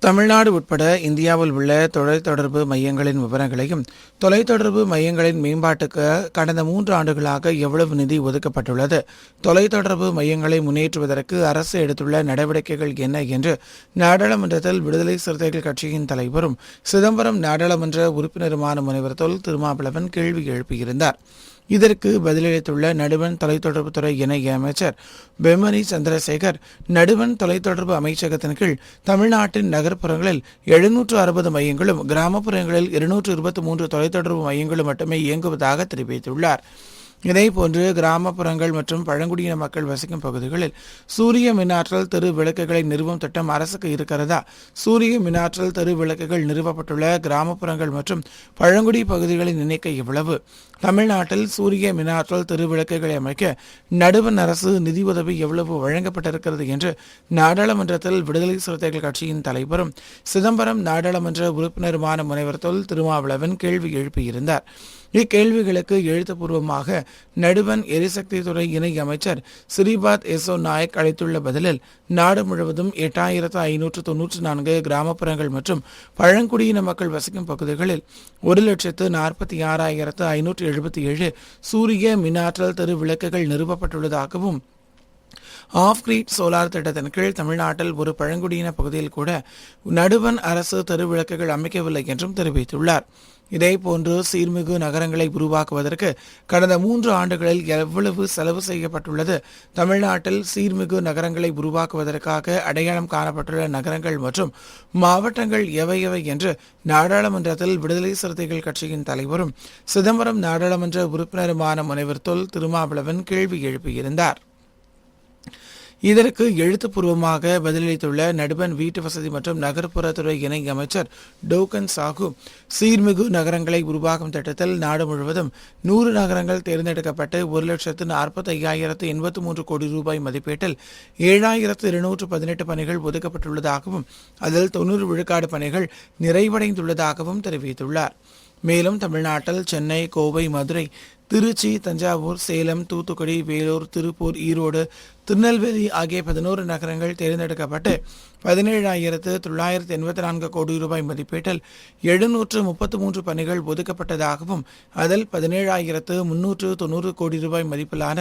தமிழ்நாடு உட்பட இந்தியாவில் உள்ள தொலைத்தொடர்பு மையங்களின் விவரங்களையும் தொலைத்தொடர்பு மையங்களின் மேம்பாட்டுக்கு கடந்த 3 ஆண்டுகளாக எவ்வளவு நிதி ஒதுக்கப்பட்டுள்ளது, தொலைத்தொடர்பு மையங்களை முன்னேற்றுவதற்கு அரசு எடுத்துள்ள நடவடிக்கைகள் என்ன என்று நாடாளுமன்றத்தில் விடுதலை சிறுத்தைகள் கட்சியின் தலைவரும் சிதம்பரம் நாடாளுமன்ற உறுப்பினருமான முனைவர் தொல் திருமாவளவன் கேள்வி எழுப்பியிருந்தார். இதற்கு பதிலளித்துள்ள நடுவண் தொலைத்தொடர்புத்துறை இணை அமைச்சர் பெம்மணி சந்திரசேகர், நடுவண் தொலைத்தொடர்பு அமைச்சகத்தின் கீழ் தமிழ்நாட்டின் நகர்ப்புறங்களில் 760 மையங்களும் கிராமப்புறங்களில் 223 தொலைத்தொடர்பு மையங்களும் மட்டுமே இயங்குவதாக தெரிவித்துள்ளார். இதேபோன்று கிராமப்புறங்கள் மற்றும் பழங்குடியின மக்கள் வசிக்கும் பகுதிகளில் சூரிய மின்னாற்றல் தெரு விளக்குகளை நிறுவும் திட்டம் அரசுக்கு இருக்கிறதா? சூரிய மின்னாற்றல் தெரு விளக்குகள் நிறுவப்பட்டுள்ள கிராமப்புறங்கள் மற்றும் பழங்குடி பகுதிகளின் எண்ணிக்கை எவ்வளவு? தமிழ்நாட்டில் சூரிய மின்னாற்றல் தெரு விளக்குகளை அமைக்க நடுவண் அரசு நிதியுதவி எவ்வளவு வழங்கப்பட்டிருக்கிறது என்று நாடாளுமன்றத்தில் விடுதலை சிறுத்தைகள் கட்சியின் தலைவரும் சிதம்பரம் நாடாளுமன்ற உறுப்பினருமான முனைவர் தொல் திருமாவளவன் கேள்வி எழுப்பியிருந்தார். இக்கேள்விகளுக்கு எழுத்துப்பூர்வமாக நடுவண் எரிசக்தி துறை இணை அமைச்சர் ஸ்ரீபாத் யெசோ நாயக் அளித்துள்ள பதிலில், நாடு முழுவதும் 8594 கிராமப்புறங்கள் மற்றும் பழங்குடியின மக்கள் வசிக்கும் பகுதிகளில் 1,46,577 சூரிய மின்னாற்றல் தெரு விளக்குகள் நிறுவப்பட்டுள்ளதாகவும், ஆஃப் கிரிட் சோலார் திட்டத்தின் கீழ் தமிழ்நாட்டில் ஒரு பழங்குடியின பகுதியில் கூட நடுவண் அரசு தெருவிளக்குகள் அமைக்கவில்லை என்றும் தெரிவித்துள்ளார். இதேபோன்று சீர்மிகு நகரங்களை உருவாக்குவதற்கு கடந்த 3 ஆண்டுகளில் எவ்வளவு செலவு செய்யப்பட்டுள்ளது, தமிழ்நாட்டில் சீர்மிகு நகரங்களை உருவாக்குவதற்காக அடையாளம் காணப்பட்டுள்ள நகரங்கள் மற்றும் மாவட்டங்கள் எவை என்று நாடாளுமன்றத்தில் விடுதலை சிறுத்தைகள் கட்சியின் தலைவரும் சிதம்பரம் நாடாளுமன்ற உறுப்பினருமான முனைவர் தொல் திருமாவளவன் கேள்வி எழுப்பியிருந்தார். இதற்கு எழுத்துப்பூர்வமாக பதிலளித்துள்ள நடுவண் வீட்டு வசதி மற்றும் நகர்ப்புறத்துறை இணை அமைச்சர் டோக்கன் சாகு, சீர்மிகு நகரங்களை உருவாக்கும் திட்டத்தில் நாடு முழுவதும் 100 நகரங்கள் தேர்ந்தெடுக்கப்பட்டு 1,45,083 கோடி ரூபாய் மதிப்பீட்டில் 7,218 பணிகள் ஒதுக்கப்பட்டுள்ளதாகவும் அதில் 90 விழுக்காடு பணிகள் நிறைவடைந்துள்ளதாகவும் தெரிவித்துள்ளார். மேலும் தமிழ்நாட்டில் சென்னை, கோவை, மதுரை, திருச்சி, தஞ்சாவூர், சேலம், தூத்துக்குடி, வேலூர், திருப்பூர், ஈரோடு, திருநெல்வேலி ஆகிய 11 நகரங்கள் தேர்ந்தெடுக்கப்பட்டு 17,984 கோடி ரூபாய் மதிப்பீட்டில் 733 பணிகள் ஒதுக்கப்பட்டதாகவும் அதில் 17,390 கோடி ரூபாய் மதிப்பிலான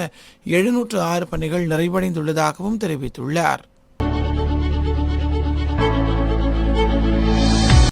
706 பணிகள் நிறைவடைந்துள்ளதாகவும் தெரிவித்துள்ளார்.